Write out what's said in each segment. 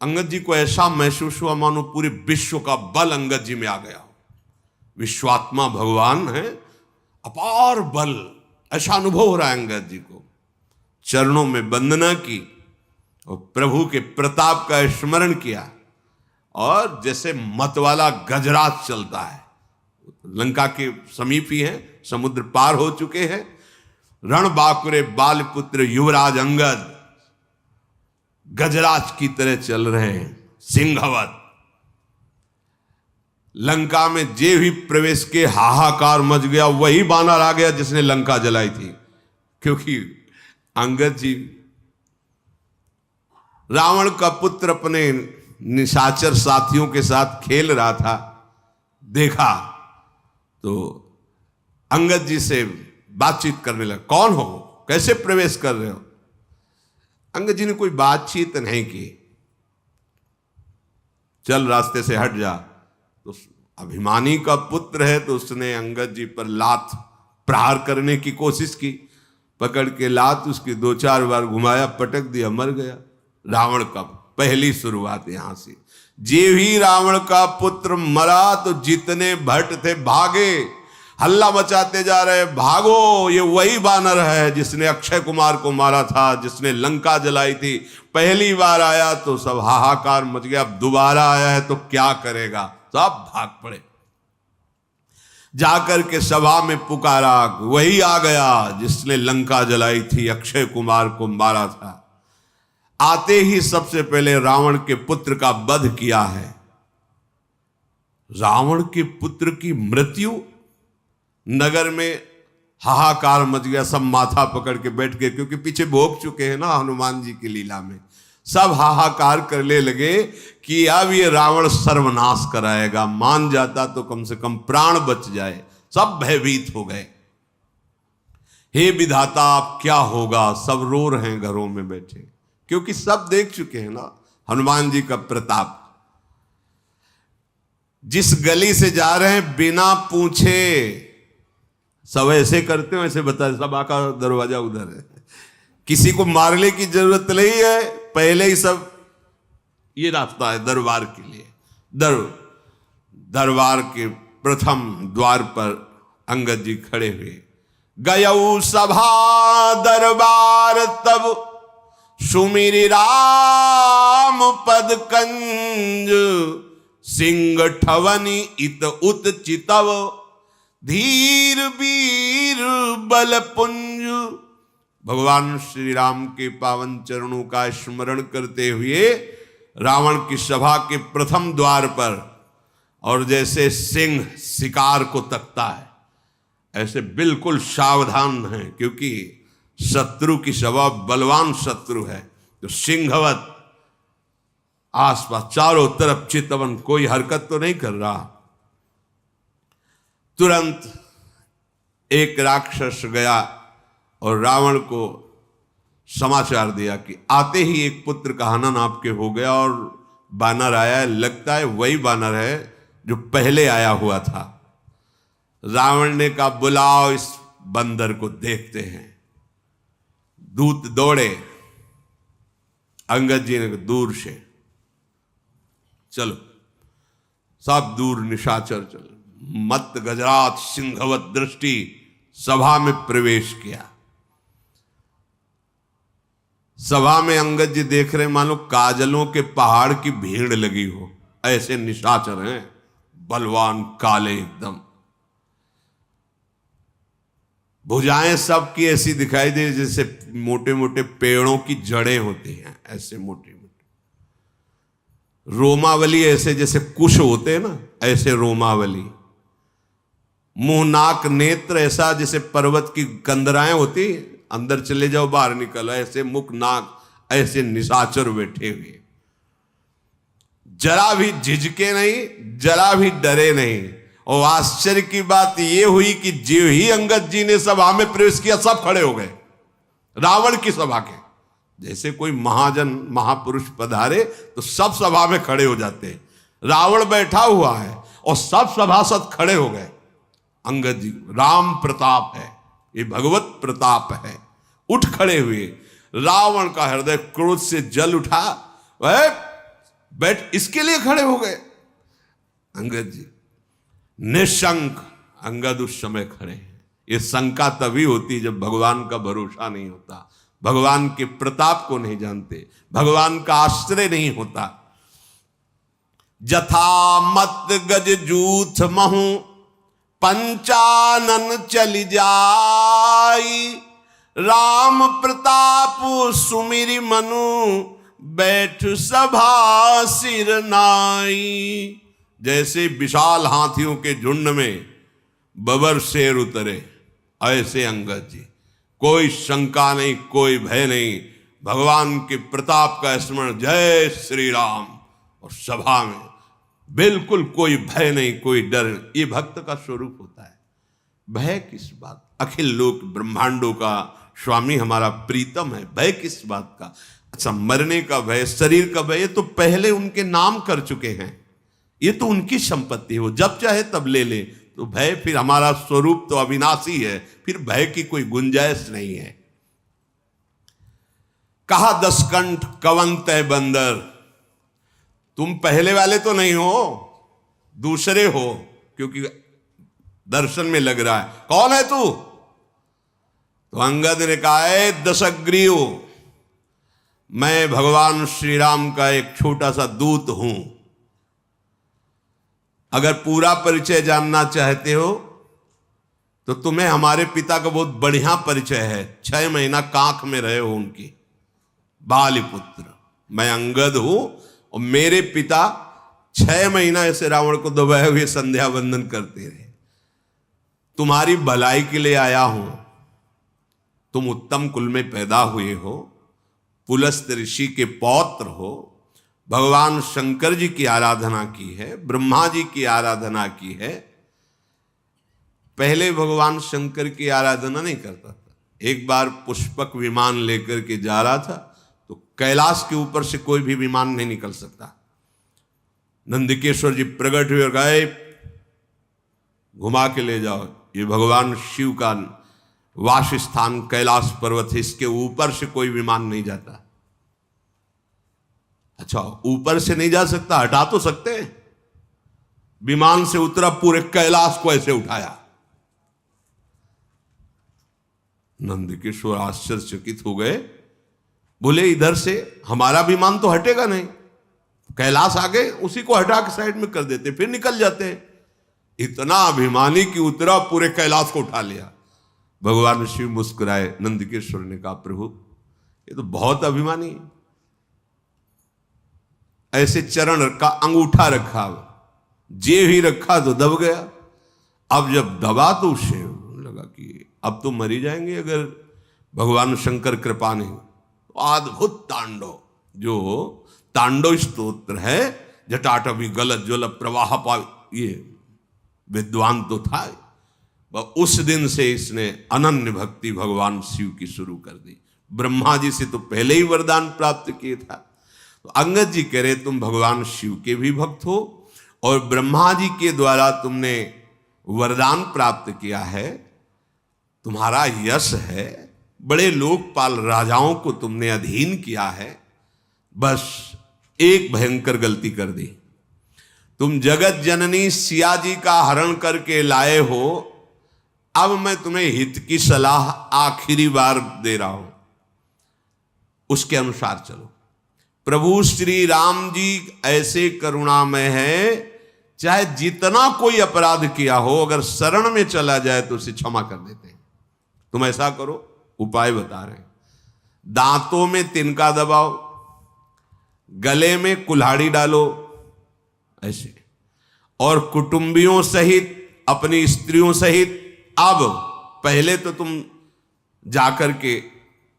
अंगद जी को ऐसा महसूस हुआ मानो पूरे विश्व का बल अंगद जी में आ गया। विश्वात्मा भगवान है, अपार बल, ऐसा अनुभव हो रहा है अंगद जी को। चरणों में वंदना की और प्रभु के प्रताप का स्मरण किया, और जैसे मतवाला गजराज चलता है। लंका के समीप ही है, समुद्र पार हो चुके हैं। रण बाकुरे बालपुत्र युवराज अंगद गजराज की तरह चल रहे हैं, सिंहवत। लंका में जे भी प्रवेश के हाहाकार मच गया। वही बानर आ गया जिसने लंका जलाई थी, क्योंकि अंगद जी रावण का पुत्र अपने निशाचर साथियों के साथ खेल रहा था। देखा तो अंगद जी से बातचीत करने लगा। कौन हो, कैसे प्रवेश कर रहे हो? अंगद जी ने कोई बातचीत नहीं की। चल रास्ते से हट जा। तो अभिमानी का पुत्र है, तो उसने अंगद जी पर लात प्रहार करने की कोशिश की। पकड़ के लात उसकी 2-4 बार घुमाया, पटक दिया, मर गया। रावण का पहली शुरुआत यहां से। जे भी रावण का पुत्र मरा तो जितने भट्ट थे भागे, हल्ला मचाते जा रहे, भागो, ये वही बानर है जिसने अक्षय कुमार को मारा था, जिसने लंका जलाई थी। पहली बार आया तो सब हाहाकार मच गया, अब दोबारा आया है तो क्या करेगा? सब भाग पड़े। जाकर के सभा में पुकारा, वही आ गया जिसने लंका जलाई थी, अक्षय कुमार को मारा था। आते ही सबसे पहले रावण के पुत्र का वध किया है। रावण के पुत्र की मृत्यु, नगर में हाहाकार मच गया। सब माथा पकड़ के बैठ गए, क्योंकि पीछे भोग चुके हैं ना हनुमान जी की लीला में। सब हाहाकार करने लगे कि अब ये रावण सर्वनाश कराएगा, मान जाता तो कम से कम प्राण बच जाए। सब भयभीत हो गए। हे विधाता, अब क्या होगा? सब रो रहे हैं घरों में बैठे, क्योंकि सब देख चुके हैं ना हनुमान जी का प्रताप। जिस गली से जा रहे हैं बिना पूछे, सब ऐसे करते हो, ऐसे बता, सब आका दरवाजा उधर है, किसी को मारने की जरूरत नहीं है, पहले ही सब ये रास्ता है दरबार के लिए। दरबार के प्रथम द्वार पर अंगद जी खड़े हुए। गयऊ सभा दरबार तब सुमिरि राम पद कंज, सिंह ठवनी इत उत चितव, धीर वीर बल पुंज। भगवान श्री राम के पावन चरणों का स्मरण करते हुए रावण की सभा के प्रथम द्वार पर, और जैसे सिंह शिकार को तकता है, ऐसे बिल्कुल सावधान है, क्योंकि शत्रु की सभा बलवान शत्रु है। तो सिंहवत आसपास चारों तरफ चितवन, कोई हरकत तो नहीं कर रहा। तुरंत एक राक्षस गया और रावण को समाचार दिया कि आते ही एक पुत्र का हनन आपके हो गया, और बानर आया है, लगता है वही बानर है जो पहले आया हुआ था। रावण ने कहा, बुलाओ इस बंदर को, देखते हैं। दूत दौड़े। अंगद जी ने कहा, दूर से चलो। सब दूर निशाचर चल। मत गजराज सिंहवत दृष्टि सभा में प्रवेश किया। सभा में अंगद जी देख रहे, मानो काजलों के पहाड़ की भीड़ लगी हो, ऐसे निशाचर हैं, बलवान, काले एकदम। भुजाएं सबकी ऐसी दिखाई दे जैसे मोटे मोटे पेड़ों की जड़ें होती हैं, ऐसे मोटी मोटी। रोमावली ऐसे जैसे कुश होते हैं ना, ऐसे रोमावली। मुंह नाक नेत्र ऐसा जैसे पर्वत की कंदराएं होती, अंदर चले जाओ बाहर निकलो, ऐसे मुख नाक, ऐसे निशाचर बैठे हुए। जरा भी झिझके नहीं, जरा भी डरे नहीं। और आश्चर्य की बात यह हुई कि जो ही अंगद जी ने सभा में प्रवेश किया, सब खड़े हो गए। रावण की सभा के जैसे कोई महाजन महापुरुष पधारे तो सब सभा में खड़े हो जाते हैं। रावण बैठा हुआ है और सब सभासद खड़े हो गए। अंगद जी, राम प्रताप है, ये भगवत प्रताप है। उठ खड़े हुए। रावण का हृदय क्रोध से जल उठा। वह बैठ इसके लिए खड़े हो गए अंगद जी। निशंक अंगद उस समय खड़े हैं। ये शंका तभी होती जब भगवान का भरोसा नहीं होता, भगवान के प्रताप को नहीं जानते, भगवान का आश्रय नहीं होता। जथा मत गज जूथ महु पंचानन चली जाई, राम प्रताप सुमिरि मनु बैठ सभा सिर नाई। जैसे विशाल हाथियों के झुंड में बबर शेर उतरे, ऐसे अंगद जी, कोई शंका नहीं, कोई भय नहीं, भगवान के प्रताप का स्मरण, जय श्री राम, और सभा में बिल्कुल कोई भय नहीं, कोई डर नहीं। ये भक्त का स्वरूप होता है। भय किस बात? अखिल लोक ब्रह्मांडों का स्वामी हमारा प्रीतम है, भय किस बात का? अच्छा, मरने का भय, शरीर का भय, ये तो पहले उनके नाम कर चुके हैं, ये तो उनकी संपत्ति है, वो जब चाहे तब ले ले। तो भय, फिर हमारा स्वरूप तो अविनाशी है, फिर भय की कोई गुंजाइश नहीं है। कहा दसकंठ कवन तय बंदर, तुम पहले वाले तो नहीं हो, दूसरे हो, क्योंकि दर्शन में लग रहा है। कौन है तू? तो अंगद ने कहा है दशग्रीव, मैं भगवान श्री राम का एक छोटा सा दूत हूं। अगर पूरा परिचय जानना चाहते हो तो तुम्हें हमारे पिता का बहुत बढ़िया परिचय है। 6 महीना कांख में रहे हो उनकी, बालिपुत्र। मैं अंगद हूं और मेरे पिता 6 महीना ऐसे रावण को दबाए हुए संध्या वंदन करते रहे। तुम्हारी भलाई के लिए आया हूं। तुम उत्तम कुल में पैदा हुए हो, पुलस्त ऋषि के पौत्र हो, भगवान शंकर जी की आराधना की है, ब्रह्मा जी की आराधना की है। पहले भगवान शंकर की आराधना नहीं करता था। एक बार पुष्पक विमान लेकर के जा रहा था तो कैलाश के ऊपर से कोई भी विमान नहीं निकल सकता। नंदिकेश्वर जी प्रकट हुए और गए, घुमा के ले जाओ, ये भगवान शिव का वास स्थान कैलाश पर्वत है, इसके ऊपर से कोई विमान नहीं जाता। अच्छा, ऊपर से नहीं जा सकता, हटा तो सकते हैं। विमान से उतरा, पूरे कैलाश को ऐसे उठाया। नंदकिशोर आश्चर्यचकित हो गए, बोले इधर से हमारा विमान तो हटेगा नहीं, कैलाश आगे उसी को हटा के साइड में कर देते, फिर निकल जाते। इतना अभिमानी कि उतरा, पूरे कैलाश को उठा लिया। भगवान शिव मुस्कुराए। नंदकिशोर ने कहा, प्रभु ये तो बहुत अभिमानी है। ऐसे चरण रखा, अंगूठा रखा, जे ही रखा तो दब गया। अब जब दबा तो उसे लगा कि अब तो मरी जाएंगे अगर भगवान शंकर कृपा नहीं। तो अद्भुत तांडव, जो तांडव स्तोत्र है, जटाटवी गलत ज्वल प्रवाह पाव, ये विद्वान तो था। उस दिन से इसने अनन्य भक्ति भगवान शिव की शुरू कर दी। ब्रह्मा जी से तो पहले ही वरदान प्राप्त किया था। तो अंगद जी कह रहे, तुम भगवान शिव के भी भक्त हो और ब्रह्मा जी के द्वारा तुमने वरदान प्राप्त किया है, तुम्हारा यश है, बड़े लोकपाल राजाओं को तुमने अधीन किया है। बस एक भयंकर गलती कर दी, तुम जगत जननी सिया जी का हरण करके लाए हो। अब मैं तुम्हें हित की सलाह आखिरी बार दे रहा हूं, उसके अनुसार चलो। प्रभु श्री राम जी ऐसे करुणामय है, चाहे जितना कोई अपराध किया हो, अगर शरण में चला जाए तो उसे क्षमा कर देते हैं। तुम ऐसा करो, उपाय बता रहे हैं। दांतों में तिनका दबाओ, गले में कुल्हाड़ी डालो ऐसे, और कुटुंबियों सहित, अपनी स्त्रियों सहित, अब पहले तो तुम जाकर के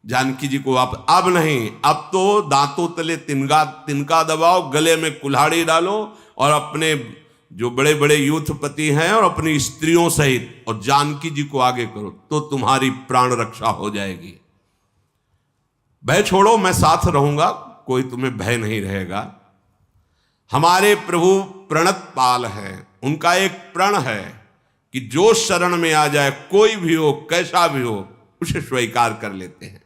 जानकी जी को आप, अब नहीं, अब तो दांतों तले तिनका दबाओ, गले में कुल्हाड़ी डालो, और अपने जो बड़े बड़े यूथपति हैं और अपनी स्त्रियों सहित और जानकी जी को आगे करो, तो तुम्हारी प्राण रक्षा हो जाएगी। भय छोड़ो, मैं साथ रहूंगा, कोई तुम्हें भय नहीं रहेगा। हमारे प्रभु प्रणत पाल हैं, उनका एक प्रण है कि जो शरण में आ जाए, कोई भी हो, कैसा भी हो, उसे स्वीकार कर लेते हैं।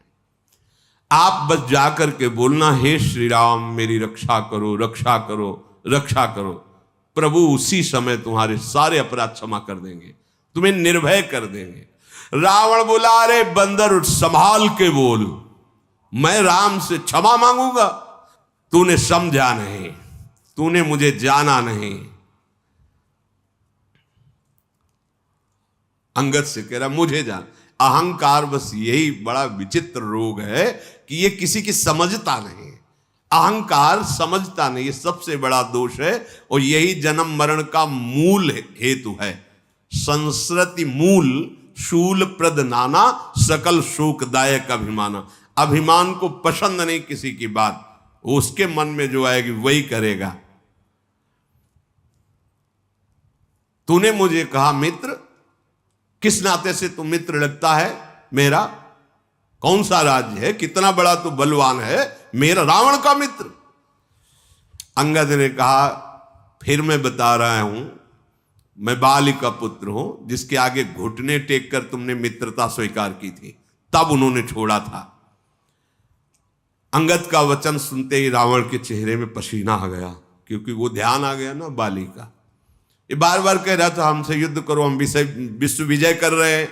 आप बस जाकर के बोलना, हे श्री राम मेरी रक्षा करो, रक्षा करो, रक्षा करो। प्रभु उसी समय तुम्हारे सारे अपराध क्षमा कर देंगे, तुम्हें निर्भय कर देंगे। रावण बोला, अरे बंदर संभाल के बोल, मैं राम से क्षमा मांगूंगा? तूने समझा नहीं, तूने मुझे जाना नहीं। अंगद से कह रहा मुझे जान। अहंकार बस यही बड़ा विचित्र रोग है कि ये किसी की समझता नहीं। अहंकार समझता नहीं, ये सबसे बड़ा दोष है और यही जन्म मरण का मूल हेतु है। संस्कृति मूल शूल प्रद नाना, सकल शोकदायक अभिमाना। अभिमान को पसंद नहीं किसी की बात, उसके मन में जो आएगी वही करेगा। तूने मुझे कहा मित्र, किस नाते से तू मित्र लगता है मेरा? कौन सा राज्य है, कितना बड़ा तू बलवान है, मेरा रावण का मित्र? अंगद ने कहा, फिर मैं बता रहा हूं, मैं बाली का पुत्र हूं, जिसके आगे घुटने टेक कर तुमने मित्रता स्वीकार की थी, तब उन्होंने छोड़ा था। अंगद का वचन सुनते ही रावण के चेहरे में पसीना आ गया, क्योंकि वो ध्यान आ गया ना बाली का। ये बार बार कह रहा था हमसे युद्ध करो, हम विश्व विजय कर रहे हैं।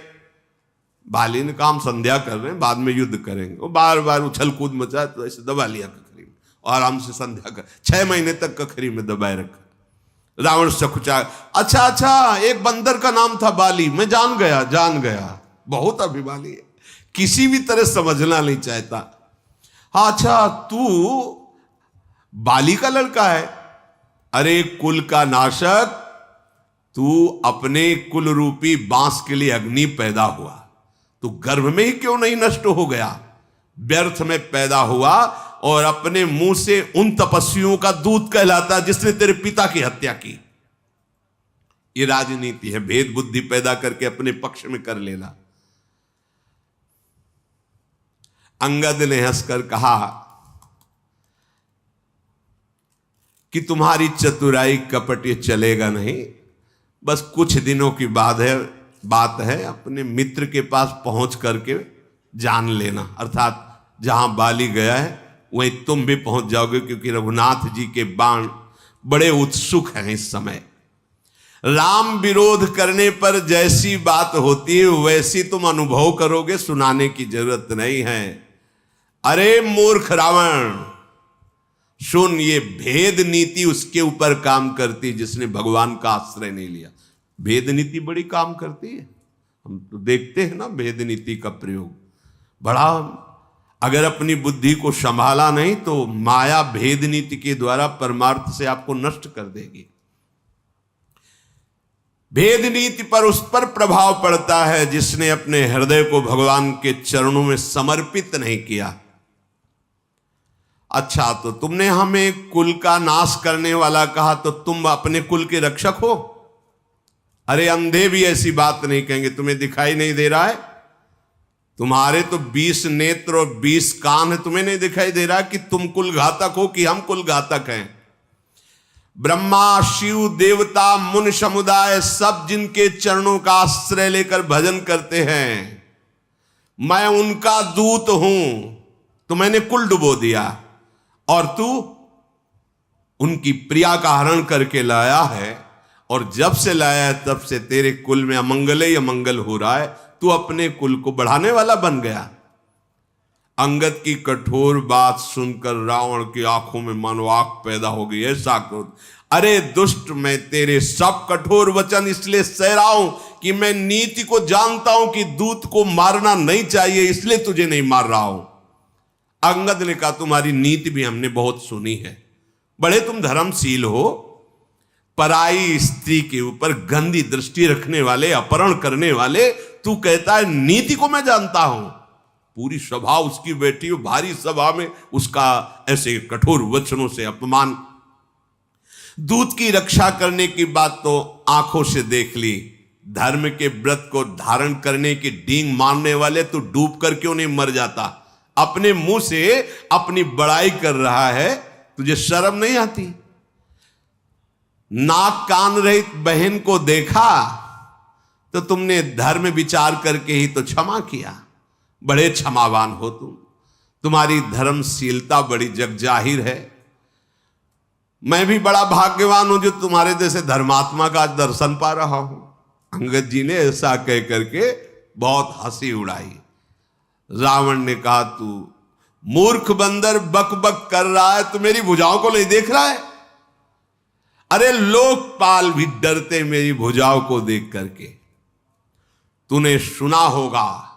बाली ने कहा हम संध्या कर रहे हैं, बाद में युद्ध करेंगे। वो बार बार उछल कूद मचा, तो ऐसे दबा लिया कखरी में और आराम से संध्या कर 6 महीने तक कखरी में दबाए रखा। रावण सकुचा, अच्छा, एक बंदर का नाम था बाली, मैं जान गया, बहुत अभिमानी है, किसी भी तरह समझना नहीं चाहता। हाँ अच्छा, तू बाली का लड़का है? अरे कुल का नाशक, तू अपने कुल रूपी बांस के लिए अग्नि पैदा हुआ, तू गर्भ में ही क्यों नहीं नष्ट हो गया? व्यर्थ में पैदा हुआ और अपने मुंह से उन तपस्वियों का दूत कहलाता जिसने तेरे पिता की हत्या की। ये राजनीति है, भेद बुद्धि पैदा करके अपने पक्ष में कर लेना। अंगद ने हंसकर कहा कि तुम्हारी चतुराई कपट ये चलेगा नहीं, बस कुछ दिनों की बात है, अपने मित्र के पास पहुंच करके जान लेना, अर्थात जहां बाली गया है वहीं तुम भी पहुंच जाओगे, क्योंकि रघुनाथ जी के बाण बड़े उत्सुक हैं इस समय। राम विरोध करने पर जैसी बात होती है वैसी तुम अनुभव करोगे, सुनाने की जरूरत नहीं है। अरे मूर्ख रावण, सुन, ये भेद नीति उसके ऊपर काम करती जिसने भगवान का आश्रय नहीं लिया। भेद नीति बड़ी काम करती है, हम तो देखते हैं ना भेद नीति का प्रयोग बड़ा। अगर अपनी बुद्धि को संभाला नहीं तो माया भेद नीति के द्वारा परमार्थ से आपको नष्ट कर देगी। भेद नीति पर उस पर प्रभाव पड़ता है जिसने अपने हृदय को भगवान के चरणों में समर्पित नहीं किया। अच्छा, तो तुमने हमें कुल का नाश करने वाला कहा, तो तुम अपने कुल के रक्षक हो? अरे अंधे भी ऐसी बात नहीं कहेंगे, तुम्हें दिखाई नहीं दे रहा है? तुम्हारे तो 20 नेत्र और 20 कान है, तुम्हें नहीं दिखाई दे रहा कि तुम कुल घातक हो कि हम कुल घातक हैं? ब्रह्मा, शिव, देवता, मुनि समुदाय सब जिनके चरणों का आश्रय लेकर भजन करते हैं, मैं उनका दूत हूं। तो मैंने कुल डुबो दिया और तू उनकी प्रिया का हरण करके लाया है, और जब से लाया है तब से तेरे कुल में अमंगल ही अमंगल हो रहा है। तू अपने कुल को बढ़ाने वाला बन गया। अंगद की कठोर बात सुनकर रावण की आंखों में मानो आग पैदा हो गई, ऐसा क्रोध। अरे दुष्ट, मैं तेरे सब कठोर वचन इसलिए सह रहा हूं कि मैं नीति को जानता हूं कि दूत को मारना नहीं चाहिए, इसलिए तुझे नहीं मार रहा हूं। अंगद ने कहा, तुम्हारी नीति भी हमने बहुत सुनी है, बड़े तुम धर्मशील हो। पराई स्त्री के ऊपर गंदी दृष्टि रखने वाले, अपहरण करने वाले, तू कहता है नीति को मैं जानता हूं। पूरी सभा उसकी बैठी हो, भारी सभा में उसका ऐसे कठोर वचनों से अपमान। दूत की रक्षा करने की बात तो आंखों से देख ली, धर्म के व्रत को धारण करने की डींग मारने वाले, तू डूब कर क्यों नहीं मर जाता? अपने मुंह से अपनी बड़ाई कर रहा है, तुझे शर्म नहीं आती? नाक कान रहित बहन को देखा तो तुमने धर्म विचार करके ही तो क्षमा किया। बड़े क्षमावान हो तुम। तुम्हारी धर्मशीलता बड़ी जगजाहिर है। मैं भी बड़ा भाग्यवान हूं जो तुम्हारे जैसे धर्मात्मा का आज दर्शन पा रहा हूं। अंगद जी ने ऐसा कह करके बहुत हंसी उड़ाई। रावण ने कहा, तू मूर्ख बंदर बक बक कर रहा है, तू मेरी भुजाओं को नहीं देख रहा है? अरे लोकपाल भी डरते मेरी भुजाओं को देख करके। तूने सुना होगा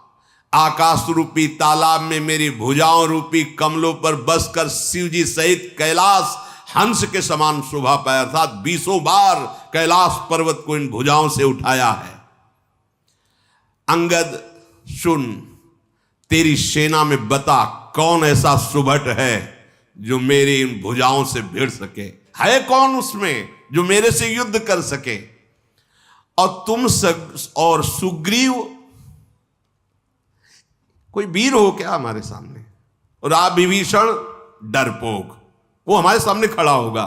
आकाश रूपी तालाब में मेरी भुजाओं रूपी कमलों पर बसकर शिव जी सहित कैलाश हंस के समान शोभा पाया, अर्थात 20 बार कैलाश पर्वत को इन भुजाओं से उठाया है। अंगद सुन, तेरी सेना में बता कौन ऐसा सुभट है जो मेरी इन भुजाओं से भिड़ सके? है कौन उसमें जो मेरे से युद्ध कर सके? और तुम और सुग्रीव कोई वीर हो क्या हमारे सामने? और आप विभीषण डरपोक, वो हमारे सामने खड़ा होगा।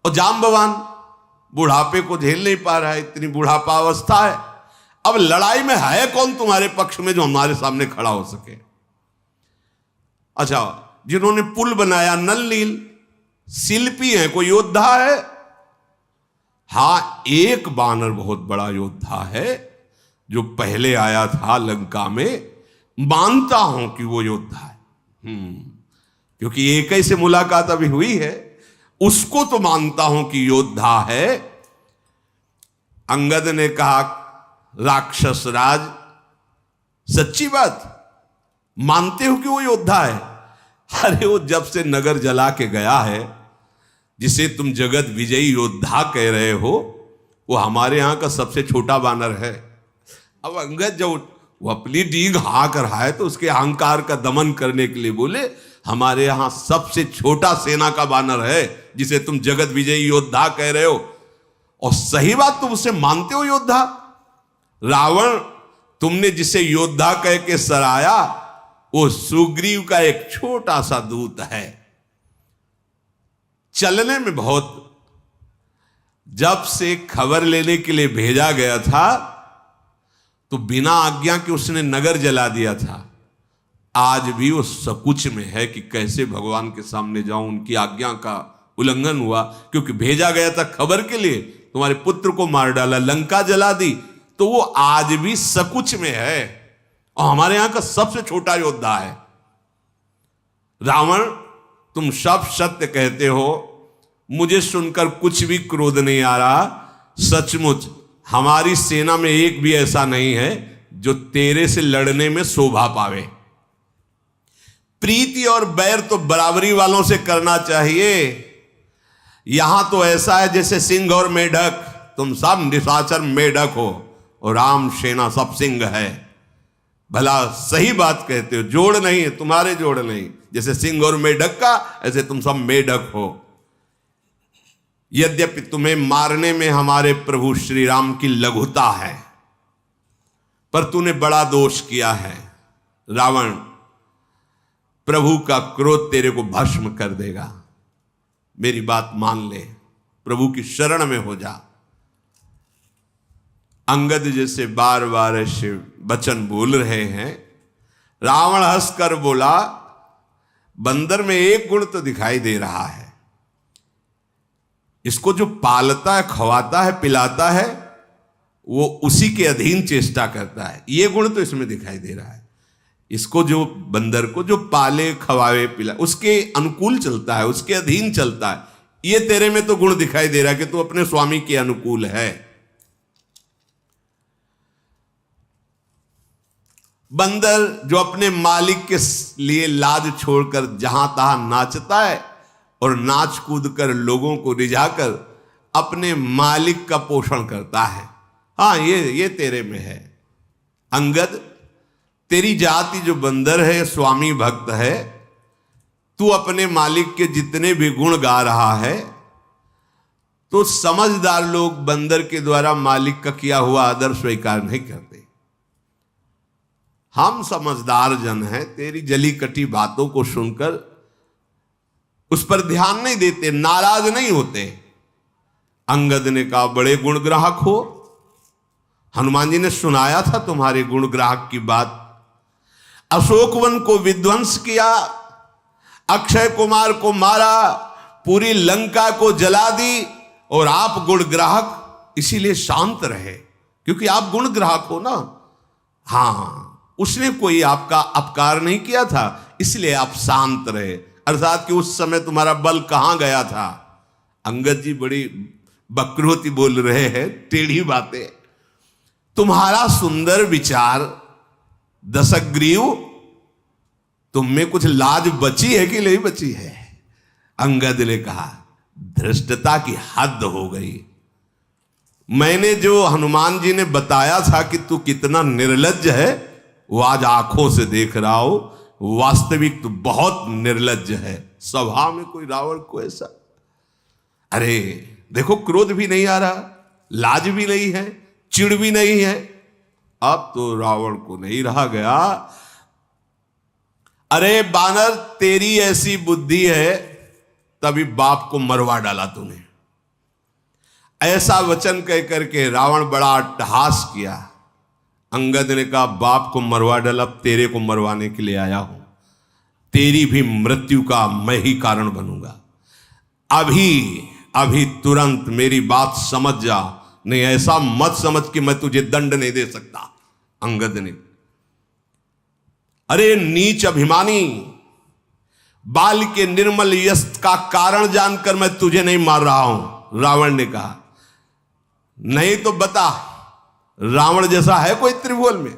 और जाम्बवान बुढ़ापे को झेल नहीं पा रहा है, इतनी बुढ़ापा अवस्था है। अब लड़ाई में है कौन तुम्हारे पक्ष में जो हमारे सामने खड़ा हो सके? अच्छा, जिन्होंने पुल बनाया नल नील, शिल्पी है, कोई योद्धा है? हां, एक बानर बहुत बड़ा योद्धा है जो पहले आया था लंका में। मानता हूं कि वो योद्धा है, क्योंकि एक ही से मुलाकात अभी हुई है, उसको तो मानता हूं कि योद्धा है। अंगद ने कहा, राक्षस राज, सच्ची बात मानते हो कि वो योद्धा है? अरे वो जब से नगर जला के गया है, जिसे तुम जगत विजयी योद्धा कह रहे हो, वो हमारे यहां का सबसे छोटा बानर है। अब अंगद जब वो अपनी डींग हाँ कर रहा है तो उसके अहंकार का दमन करने के लिए बोले, हमारे यहां सबसे छोटा सेना का बानर है जिसे तुम जगत विजयी योद्धा कह रहे हो। और सही बात, तुम उसे मानते हो योद्धा? रावण, तुमने जिसे योद्धा कह के सराया, वो सुग्रीव का एक छोटा सा दूत है, चलने में बहुत। जब से खबर लेने के लिए भेजा गया था तो बिना आज्ञा के उसने नगर जला दिया था। आज भी वो सकुच में है कि कैसे भगवान के सामने जाऊं, उनकी आज्ञा का उल्लंघन हुआ, क्योंकि भेजा गया था खबर के लिए, तुम्हारे पुत्र को मार डाला, लंका जला दी, तो वो आज भी सकुच में है और हमारे यहां का सबसे छोटा योद्धा है। रावण, तुम सब सत्य कहते हो, मुझे सुनकर कुछ भी क्रोध नहीं आ रहा। सचमुच हमारी सेना में एक भी ऐसा नहीं है जो तेरे से लड़ने में शोभा पावे। प्रीति और बैर तो बराबरी वालों से करना चाहिए। यहां तो ऐसा है जैसे सिंह और मेढक, तुम सब निशाचर मेढक हो और राम सेना सब सिंह है। भला सही बात कहते हो, जोड़ नहीं है, तुम्हारे जोड़ नहीं, जैसे सिंह और मेढक का, ऐसे तुम सब मेढक हो। यद्यपि तुम्हें मारने में हमारे प्रभु श्री राम की लघुता है, पर तूने बड़ा दोष किया है। रावण, प्रभु का क्रोध तेरे को भस्म कर देगा। मेरी बात मान ले, प्रभु की शरण में हो जा। अंगद जैसे बार बार ऐसे वचन बोल रहे हैं, रावण हंसकर बोला, बंदर में एक गुण तो दिखाई दे रहा है, इसको जो पालता है, खवाता है, पिलाता है, वो उसी के अधीन चेष्टा करता है। ये गुण तो इसमें दिखाई दे रहा है। इसको जो बंदर को जो पाले, खवावे, पिलाए, उसके अनुकूल चलता है, उसके अधीन चलता है। ये तेरे में तो गुण दिखाई दे रहा है कि तू अपने स्वामी के अनुकूल है। बंदर जो अपने मालिक के लिए लाज छोड़कर जहां तहां नाचता है और नाच कूद कर लोगों को रिझाकर अपने मालिक का पोषण करता है, हाँ ये तेरे में है। अंगद, तेरी जाति जो बंदर है, स्वामी भक्त है, तू अपने मालिक के जितने भी गुण गा रहा है, तो समझदार लोग बंदर के द्वारा मालिक का किया हुआ आदर स्वीकार नहीं करते। हम समझदार जन हैं, तेरी जली कटी बातों को सुनकर उस पर ध्यान नहीं देते, नाराज नहीं होते। अंगद ने कहा, बड़े गुण ग्राहक हो, हनुमान जी ने सुनाया था तुम्हारे गुण ग्राहक की बात। अशोकवन को विध्वंस किया अक्षय कुमार को मारा, पूरी लंका को जला दी, और आप गुण ग्राहक, इसीलिए शांत रहे, क्योंकि आप गुण ग्राहक हो ना। हां, उसने कोई आपका अपकार नहीं किया था, इसलिए आप शांत रहे। अर्थात कि उस समय तुम्हारा बल कहां गया था। अंगद जी बड़ी बकरोती बोल रहे हैं, टेढ़ी बातें। तुम्हारा सुंदर विचार दशग्रीव, तुम में कुछ लाज बची है कि नहीं बची है? अंगद ने कहा, धृष्टता की हद हो गई। मैंने जो हनुमान जी ने बताया था कि तू कितना निर्लज्ज है, वो आज आंखों से देख रहा हो। वास्तविक तो बहुत निर्लज्ज है। सभा में कोई रावण को ऐसा, अरे देखो, क्रोध भी नहीं आ रहा, लाज भी नहीं है, चिढ़ भी नहीं है। अब तो रावण को नहीं रहा गया। अरे बानर, तेरी ऐसी बुद्धि है, तभी बाप को मरवा डाला तूने। ऐसा वचन कह करके रावण बड़ा अट्टहास किया। अंगद ने कहा, बाप को मरवा डाला, अब तेरे को मरवाने के लिए आया हूं। तेरी भी मृत्यु का मैं ही कारण बनूंगा। अभी तुरंत मेरी बात समझ जा, नहीं ऐसा मत समझ कि मैं तुझे दंड नहीं दे सकता। अंगद ने, अरे नीच अभिमानी, बाल के निर्मल यश का कारण जानकर मैं तुझे नहीं मार रहा हूं। रावण ने कहा, नहीं तो बता, रावण जैसा है कोई त्रिभुवन में?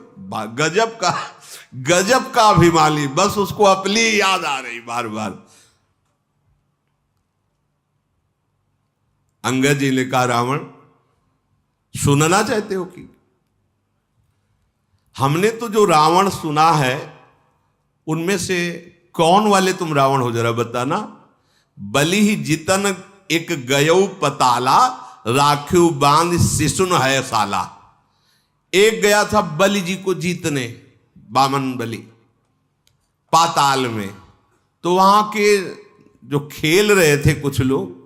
गजब का अभिमानी, बस उसको अपनी याद आ रही बार बार। अंगद जी ने कहा, रावण सुनना चाहते हो कि? हमने तो जो रावण सुना है, उनमें से कौन वाले तुम रावण हो, जरा बताना। बलि ही जितन एक गयऊ पताला, राखिव बांध शिशुन है साला। एक गया था बलि जी को जीतने, बामन बलि, पाताल में। तो वहां के जो खेल रहे थे कुछ लोग,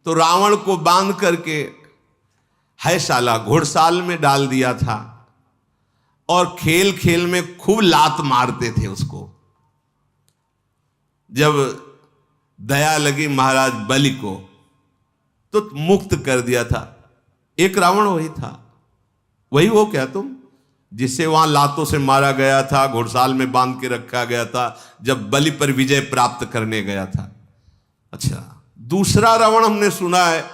तो रावण को बांध करके है साला घुड़साल में डाल दिया था, और खेल खेल में खूब लात मारते थे उसको। जब दया लगी महाराज बलि को, तो मुक्त कर दिया था। एक रावण वही था। वही हो क्या तुम, जिसे वहां लातों से मारा गया था, घुड़साल में बांध के रखा गया था, जब बलि पर विजय प्राप्त करने गया था? अच्छा, दूसरा रावण हमने सुना है,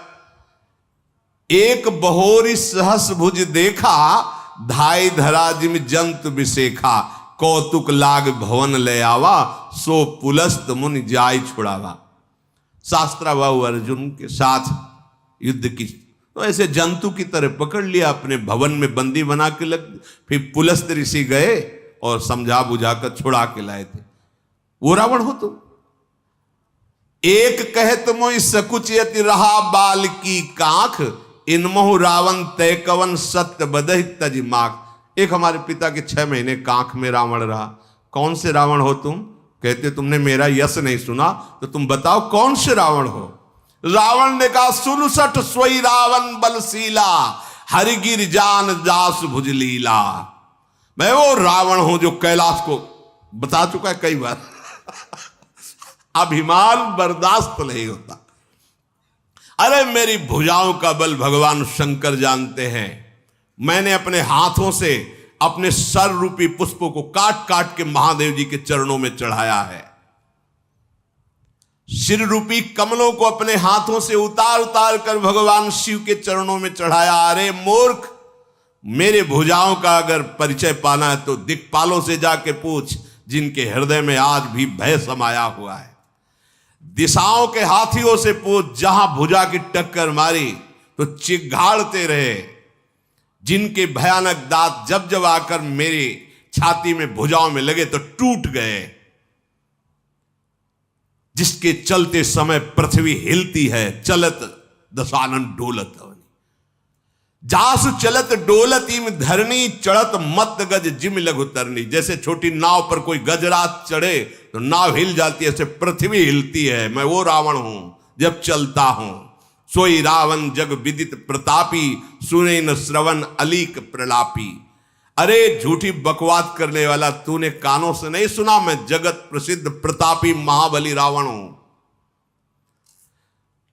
एक बहोरी सहस भुज देखा, धाई धरा जिम जंतु विशेखा, कौतुक लाग भवन ले आवा, सो पुलस्त मुनि जाय छुड़ावा। शास्त्राबाहु अर्जुन के साथ युद्ध की, तो ऐसे जंतु की तरह पकड़ लिया, अपने भवन में बंदी बना के लग। फिर पुलस्त ऋषि गए और समझा बुझाकर छुड़ा के लाए थे। वो रावण हो तुम। एक कहत मोहि सकुचयति रहा बाल की कांख, इनमहु रावण तय कवन सत्य बदहि तज माख। एक हमारे पिता के 6 महीने कांख में रावण रहा। कौन से रावण हो तुम? कहते तुमने मेरा यश नहीं सुना, तो तुम बताओ कौन से रावण हो? रावण ने कहा, 67 सोई रावण बलशीला, हरिगिर जान दास भुजलीला। मैं वो रावण हूं जो कैलाश को बता चुका है कई बार। अभिमान बर्दाश्त नहीं होता। अरे मेरी भुजाओं का बल भगवान शंकर जानते हैं। मैंने अपने हाथों से अपने सर रूपी पुष्पों को काट काट के महादेव जी के चरणों में चढ़ाया है। सिर रूपी कमलों को अपने हाथों से उतार उतार कर भगवान शिव के चरणों में चढ़ाया। अरे मूर्ख, मेरे भुजाओं का अगर परिचय पाना है तो दिक्पालों से जाके पूछ, जिनके हृदय में आज भी भय समाया हुआ है। दिशाओं के हाथियों से पूछ, जहां भुजा की टक्कर मारी तो चिघाड़ते रहे, जिनके भयानक दांत जब जब आकर मेरी छाती में भुजाओं में लगे तो टूट गए, जिसके चलते समय पृथ्वी हिलती है, चलत दशानन डोलत। जासु चलत डोलत इम धरनी, चढ़त मत गज जिम लघु तरनी। जैसे छोटी नाव पर कोई गजरात चढ़े तो नाव हिल जाती है, ऐसे पृथ्वी हिलती है। मैं वो रावण हूं जब चलता हूं। सोई रावण जग विदित प्रतापी, सुने न श्रवण अलीक प्रलापी। अरे झूठी बकवास करने वाला, तूने कानों से नहीं सुना? मैं जगत प्रसिद्ध प्रतापी महाबली रावण हूं।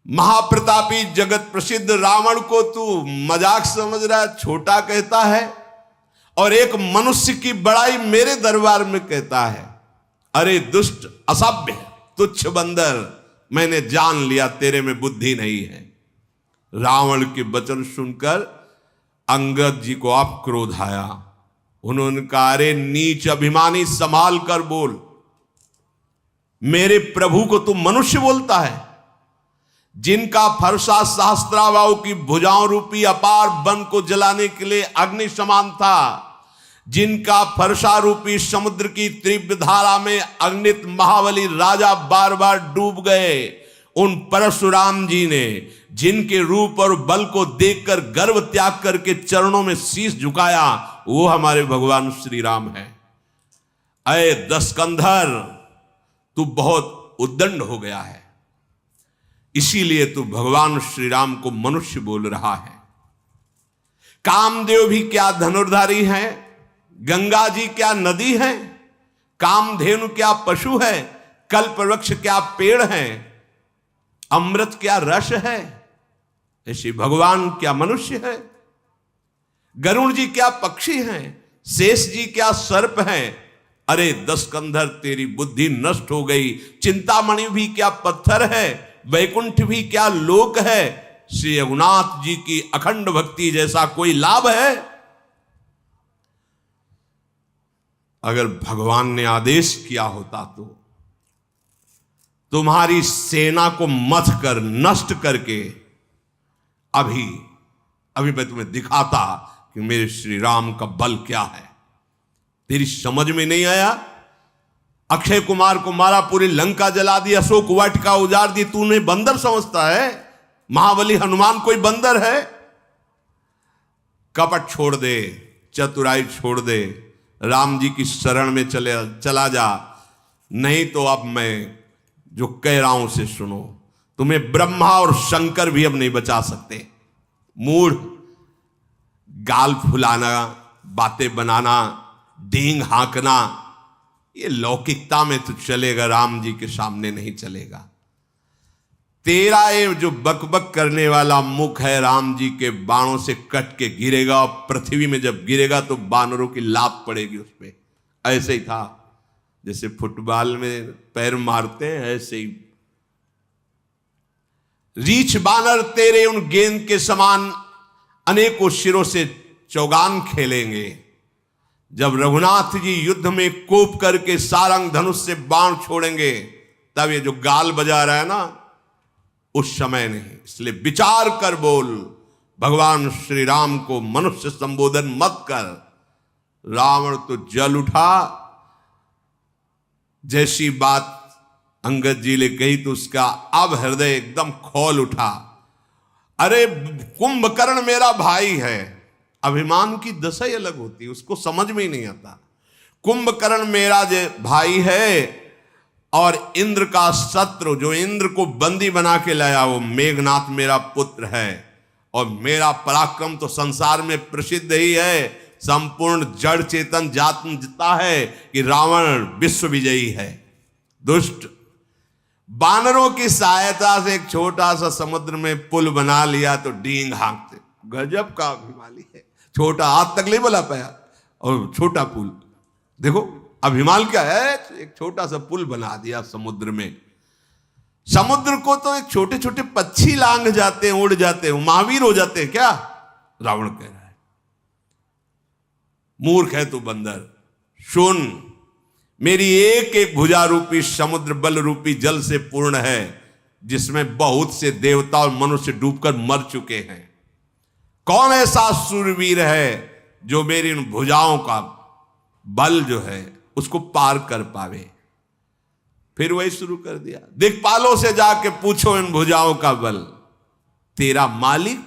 महाप्रतापी जगत प्रसिद्ध रावण को तू मजाक समझ रहा है, छोटा कहता है, और एक मनुष्य की बड़ाई मेरे दरबार में कहता है। अरे दुष्ट, असभ्य, तुच्छ बंदर, मैंने जान लिया तेरे में बुद्धि नहीं है। रावण के वचन सुनकर अंगद जी को आप क्रोध आया। उन्होंने कहा, अरे नीच अभिमानी, संभाल कर बोल। मेरे प्रभु को तू मनुष्य बोलता है? जिनका फरसा सहस्त्राबाहु की भुजाओं रूपी अपार वन को जलाने के लिए अग्नि समान था, जिनका फरसा रूपी समुद्र की तीव्र धारा में अग्नित महाबली राजा बार बार डूब गए, उन परशुराम जी ने जिनके रूप और बल को देखकर गर्व त्याग करके चरणों में शीश झुकाया, वो हमारे भगवान श्री राम है। अय दशकंधर, तू बहुत उद्दंड हो गया है, इसीलिए तू भगवान श्री राम को मनुष्य बोल रहा है। कामदेव भी क्या धनुर्धारी हैं? गंगा जी क्या नदी है? कामधेनु क्या पशु है? कल्प वृक्ष क्या पेड़ है? अमृत क्या रस है? ऐसे भगवान क्या मनुष्य है? गरुड़ जी क्या पक्षी हैं? शेष जी क्या सर्प हैं? अरे दशकंधर, तेरी बुद्धि नष्ट हो गई। चिंतामणि भी क्या पत्थर है? वैकुंठ भी क्या लोक है? श्री रघुनाथ जी की अखंड भक्ति जैसा कोई लाभ है? अगर भगवान ने आदेश किया होता तो तुम्हारी सेना को मथ कर, नष्ट करके अभी मैं तुम्हें दिखाता कि मेरे श्री राम का बल क्या है। तेरी समझ में नहीं आया? अक्षय कुमार को मारा, पूरी लंका जला दी, अशोक वाटिका उजाड़ दी, तूने बंदर समझता है? महाबली हनुमान कोई बंदर है? कपट छोड़ दे, चतुराई छोड़ दे, राम जी की शरण में चला जा, नहीं तो अब मैं जो कह रहा हूं उसे सुनो। तुम्हें ब्रह्मा और शंकर भी अब नहीं बचा सकते। मूढ़, गाल फुलाना, बातें बनाना, डींग हाँकना, ये लौकिकता में तो चलेगा, राम जी के सामने नहीं चलेगा। तेरा ये जो बकबक करने वाला मुख है, राम जी के बाणों से कट के गिरेगा, और पृथ्वी में जब गिरेगा तो बानरों की लात पड़ेगी उस पे। ऐसे ही था, जैसे फुटबॉल में पैर मारते हैं, ऐसे ही रीछ बानर तेरे उन गेंद के समान अनेकों शिरों से चौगान खेलेंगे। जब रघुनाथ जी युद्ध में कोप करके सारंग धनुष से बाण छोड़ेंगे, तब ये जो गाल बजा रहा है ना, उस समय नहीं। इसलिए विचार कर बोल। भगवान श्री राम को मनुष्य संबोधन मत कर। रावण तो जल उठा। जैसी बात अंगद जी ने कही तो उसका अब हृदय एकदम खौल उठा। अरे कुंभकर्ण मेरा भाई है। अभिमान की दशा ही अलग होती है, उसको समझ में ही नहीं आता। कुंभकर्ण मेरा भाई है, और इंद्र का शत्रु, जो इंद्र को बंदी बना के लाया, वो मेघनाथ मेरा पुत्र है। और मेरा पराक्रम तो संसार में प्रसिद्ध ही है। संपूर्ण जड़ चेतन जानता है कि रावण विश्व विजयी है। दुष्ट, बानरों की सहायता से एक छोटा सा समुद्र में पुल बना लिया तो डींग हाँकते। गजब का अभिमानी है। छोटा, हाथ तक नहीं बुला पाया, और छोटा पुल। देखो अभिमान क्या है, एक छोटा सा पुल बना दिया समुद्र में। समुद्र को तो एक छोटे छोटे पक्षी लांघ जाते हैं, उड़ जाते हैं, महावीर हो जाते हैं क्या? रावण कह रहा है। मूर्ख है तू बंदर। सुन, मेरी एक एक भुजा रूपी समुद्र बल रूपी जल से पूर्ण है, जिसमें बहुत से देवता और मनुष्य डूबकर मर चुके हैं। कौन ऐसा सूरवीर है जो मेरी इन भुजाओं का बल जो है उसको पार कर पावे? फिर वही शुरू कर दिया, दिक्पालों से जाके पूछो इन भुजाओं का बल। तेरा मालिक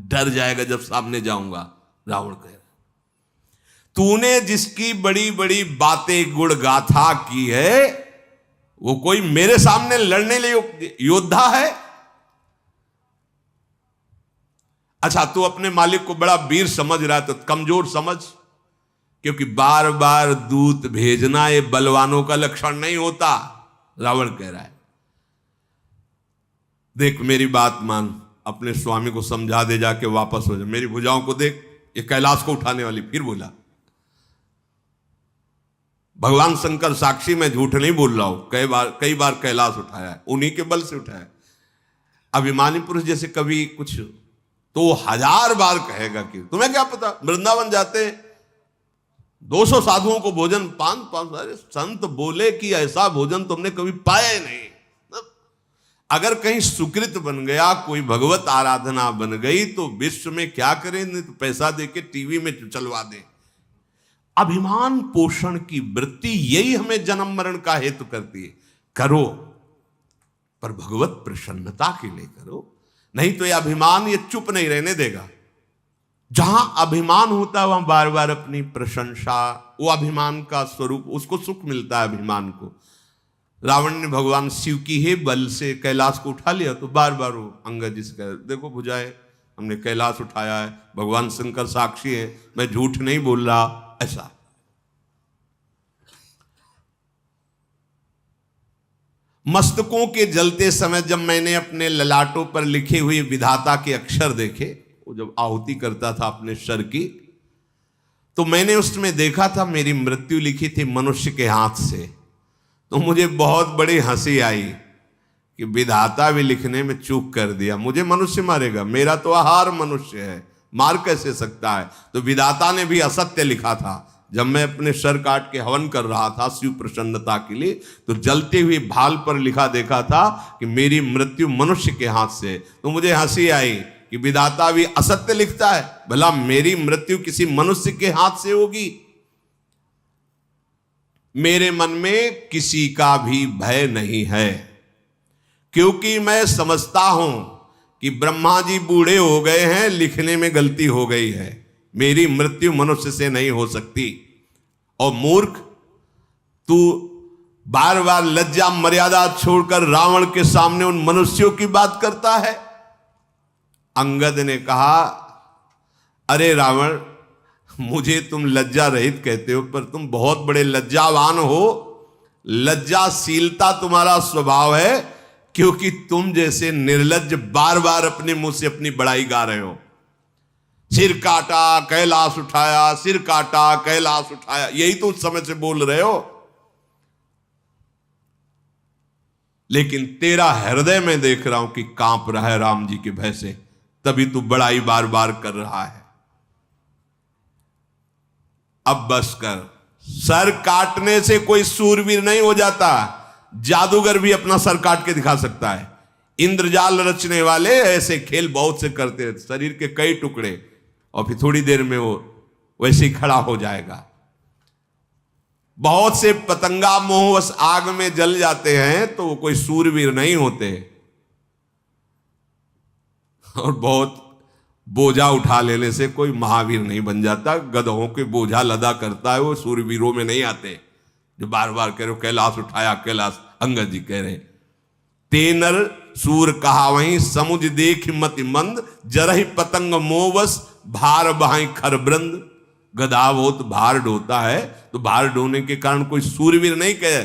डर जाएगा जब सामने जाऊंगा। रावण कह रहा, तूने जिसकी बड़ी बड़ी बातें गुण गाथा की है, वो कोई मेरे सामने लड़ने लिए योद्धा है? अच्छा, तू अपने मालिक को बड़ा वीर समझ रहा है तो कमजोर समझ। क्योंकि बार बार दूत भेजना ये बलवानों का लक्षण नहीं होता। रावण कह रहा है, देख मेरी बात मान, अपने स्वामी को समझा दे, जाके वापस हो जा, मेरी भुजाओं को देख, ये कैलाश को उठाने वाली। फिर बोला, भगवान शंकर साक्षी, मैं झूठ नहीं बोल रहा हूं, कई बार कैलाश उठाया है, उन्हीं के बल से उठाया है। अभिमानी पुरुष जैसे कभी कुछ तो 1000 बार कहेगा कि तुम्हें क्या पता, वृंदावन जाते 200 साधुओं को भोजन 5 अरे संत बोले कि ऐसा भोजन तुमने कभी पाया ही नहीं। अगर कहीं सुकृत बन गया, कोई भगवत आराधना बन गई, तो विश्व में क्या करें, नहीं तो पैसा देके टीवी में चलवा दें। अभिमान पोषण की वृत्ति यही हमें जन्म मरण का हेतु करती है। करो पर भगवत प्रसन्नता के लिए करो, नहीं तो ये अभिमान ये चुप नहीं रहने देगा। जहां अभिमान होता है वहां बार बार अपनी प्रशंसा, वो अभिमान का स्वरूप, उसको सुख मिलता है अभिमान को। रावण ने भगवान शिव की ही बल से कैलाश को उठा लिया, तो बार बार वो अंगद जी से कह, देखो भुजाए, हमने कैलाश उठाया है, भगवान शंकर साक्षी है, मैं झूठ नहीं बोल रहा। ऐसा मस्तकों के जलते समय जब मैंने अपने ललाटों पर लिखे हुए विधाता के अक्षर देखे, वो जब आहुति करता था अपने सर की, तो मैंने उसमें देखा था मेरी मृत्यु लिखी थी मनुष्य के हाथ से। तो मुझे बहुत बड़ी हंसी आई कि विधाता भी लिखने में चूक कर दिया। मुझे मनुष्य मारेगा, मेरा तो आहार मनुष्य है, मार कैसे सकता है। तो विधाता ने भी असत्य लिखा था। जब मैं अपने सर काट के हवन कर रहा था शिव प्रसन्नता के लिए, तो जलते हुए भाल पर लिखा देखा था कि मेरी मृत्यु मनुष्य के हाथ से। तो मुझे हंसी आई कि विधाता भी असत्य लिखता है, भला मेरी मृत्यु किसी मनुष्य के हाथ से होगी। मेरे मन में किसी का भी भय नहीं है, क्योंकि मैं समझता हूं कि ब्रह्मा जी बूढ़े हो गए हैं, लिखने में गलती हो गई है, मेरी मृत्यु मनुष्य से नहीं हो सकती। और मूर्ख, तू बार बार लज्जा मर्यादा छोड़कर रावण के सामने उन मनुष्यों की बात करता है। अंगद ने कहा, अरे रावण, मुझे तुम लज्जा रहित कहते हो, पर तुम बहुत बड़े लज्जावान हो। लज्जाशीलता तुम्हारा स्वभाव है, क्योंकि तुम जैसे निर्लज्ज बार बार अपने मुंह से अपनी बड़ाई गा रहे हो। सिर काटा कैलाश उठाया, सिर काटा कैलाश उठाया, यही तो उस समय से बोल रहे हो। लेकिन तेरा हृदय में देख रहा हूं कि कांप रहा है राम जी के भय से, तभी तू बड़ाई बार बार कर रहा है। अब बस कर। सर काटने से कोई सूरवीर नहीं हो जाता, जादूगर भी अपना सर काट के दिखा सकता है। इंद्रजाल रचने वाले ऐसे खेल बहुत से करते हैं, शरीर के कई टुकड़े, और फिर थोड़ी देर में वो वैसे ही खड़ा हो जाएगा। बहुत से पतंगा मोहवश आग में जल जाते हैं, तो वो कोई सूरवीर नहीं होते। और बहुत बोझा उठा लेने से कोई महावीर नहीं बन जाता। गधों के बोझा लदा करता है, वो सूरवीरों में नहीं आते। जो बार बार कह रहे हो कैलाश उठाया कैलाश, अंगद जी कह रहे, तेनर सूर कहा वहीं समुझ देख मति मंद, जरहि पतंग मोवस भार बहाई खरबृंद। गधा बहुत भार ढोता है, तो भार ढोने के कारण कोई सूरवीर नहीं कहे।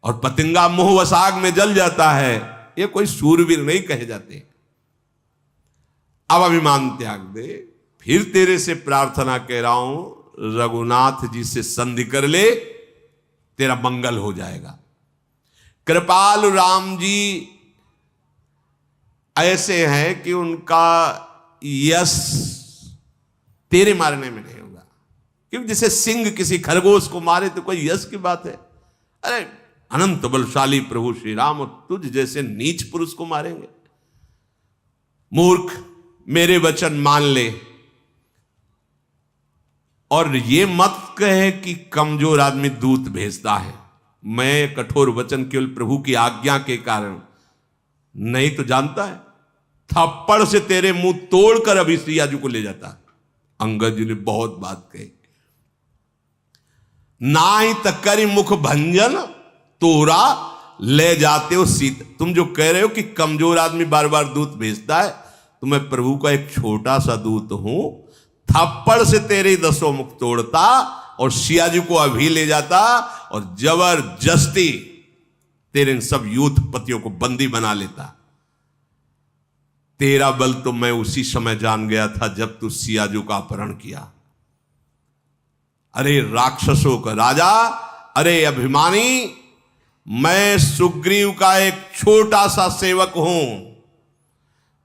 और पतंगा मोहवश आग में जल जाता है, ये कोई सूरवीर नहीं कहे जाते। अब अभिमान त्याग दे। फिर तेरे से प्रार्थना कह रहा हूं, रघुनाथ जी से संधि कर ले, तेरा मंगल हो जाएगा। कृपालु राम जी ऐसे हैं कि उनका यश तेरे मारने में नहीं होगा। क्योंकि जैसे सिंह किसी खरगोश को मारे तो कोई यश की बात है। अरे अनंत बलशाली प्रभु श्री राम तुझ जैसे नीच पुरुष को मारेंगे। मूर्ख, मेरे वचन मान ले, और ये मत कहे कि कमजोर आदमी दूत भेजता है। मैं कठोर वचन केवल प्रभु की आज्ञा के कारण, नहीं तो जानता है थप्पड़ से तेरे मुंह तोड़कर अभी सिया जी को ले जाता। अंगद जी ने बहुत बात कही। नाई तकरी मुख भंजन तोरा ले जाते हो सीत। तुम जो कह रहे हो कि कमजोर आदमी बार बार दूत भेजता है, तो मैं प्रभु का एक छोटा सा दूत हूं, थप्पड़ से तेरे 10 मुख तोड़ता, और सिया जी को अभी ले जाता और जबरदस्ती तेरे इन सब यूथपतियों को बंदी बना लेता। तेरा बल तो मैं उसी समय जान गया था जब तू सियाजू का अपहरण किया। अरे राक्षसों का राजा, अरे अभिमानी, मैं सुग्रीव का एक छोटा सा सेवक हूं,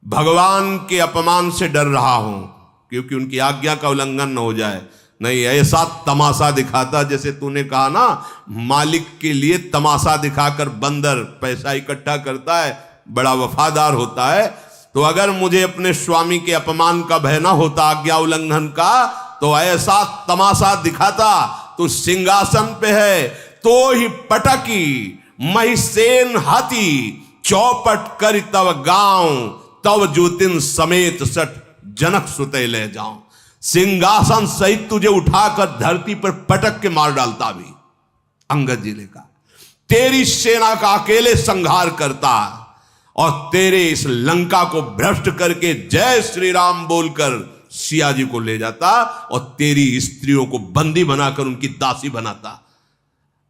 भगवान के अपमान से डर रहा हूं क्योंकि उनकी आज्ञा का उल्लंघन न हो जाए। नहीं, ऐसा तमाशा दिखाता, जैसे तूने कहा ना, मालिक के लिए तमाशा दिखाकर बंदर पैसा इकट्ठा करता है, बड़ा वफादार होता है। तो अगर मुझे अपने स्वामी के अपमान का भय ना होता, आज्ञा उल्लंघन का, तो ऐसा तमाशा दिखाता। तू सिंहासन पे है तो ही पटकी, महिसेन हाथी चौपट कर तव गांव, तव ज्योतिन समेत सठ जनक सुते ले जाऊं। सिंहासन सहित तुझे उठाकर धरती पर पटक के मार डालता। भी अंगद जी ने कहा, तेरी सेना का अकेले संहार करता और तेरे इस लंका को भ्रष्ट करके जय श्री राम बोलकर सिया जी को ले जाता और तेरी स्त्रियों को बंदी बनाकर उनकी दासी बनाता।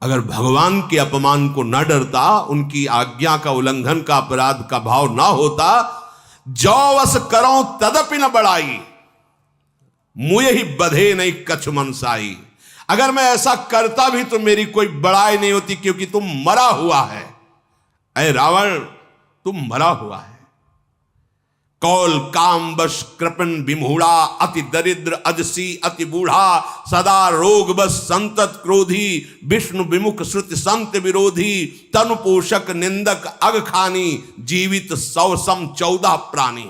अगर भगवान के अपमान को न डरता, उनकी आज्ञा का उल्लंघन का अपराध का भाव ना होता, जो वस करो तदपि न बढ़ाई, मुझे ही बधे नहीं कछ मनसाई। अगर मैं ऐसा करता भी तो मेरी कोई बड़ाई नहीं होती, क्योंकि तुम मरा हुआ है। ऐ रावण, तुम मरा हुआ है। कौल काम बश कृपन विमूढ़ा, अति दरिद्र अजसी अति बूढ़ा, सदा रोग बस संतत क्रोधी, विष्णु विमुख श्रुति संत विरोधी, तनु पोषक निंदक अग खानी, जीवित 100 सम 14 प्राणी।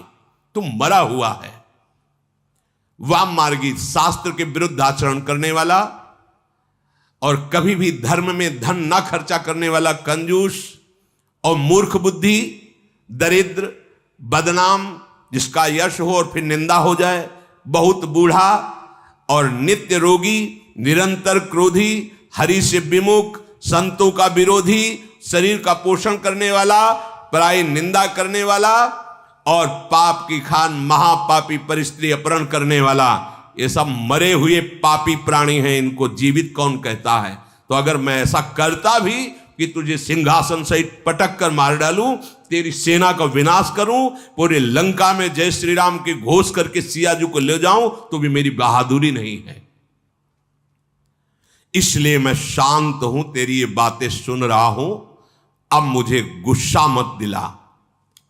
तुम मरा हुआ है। वाम मार्गी, शास्त्र के विरुद्ध आचरण करने वाला और कभी भी धर्म में धन ना खर्चा करने वाला कंजूस और मूर्ख बुद्धि, दरिद्र, बदनाम, जिसका यश हो और फिर निंदा हो जाए, बहुत बूढ़ा और नित्य रोगी, निरंतर क्रोधी, हरि से विमुख, संतों का विरोधी, शरीर का पोषण करने वाला, पराई निंदा करने वाला और पाप की खान महापापी परिस्त्री अपहरण करने वाला, ये सब मरे हुए पापी प्राणी हैं। इनको जीवित कौन कहता है? तो अगर मैं ऐसा करता भी कि तुझे सिंहासन सहित पटक कर मार डालूं, तेरी सेना का विनाश करूं, पूरे लंका में जय श्री राम के घोष करके सियाजू को ले जाऊं, तो भी मेरी बहादुरी नहीं है। इसलिए मैं शांत हूं, तेरी ये बातें सुन रहा हूं। अब मुझे गुस्सा मत दिला।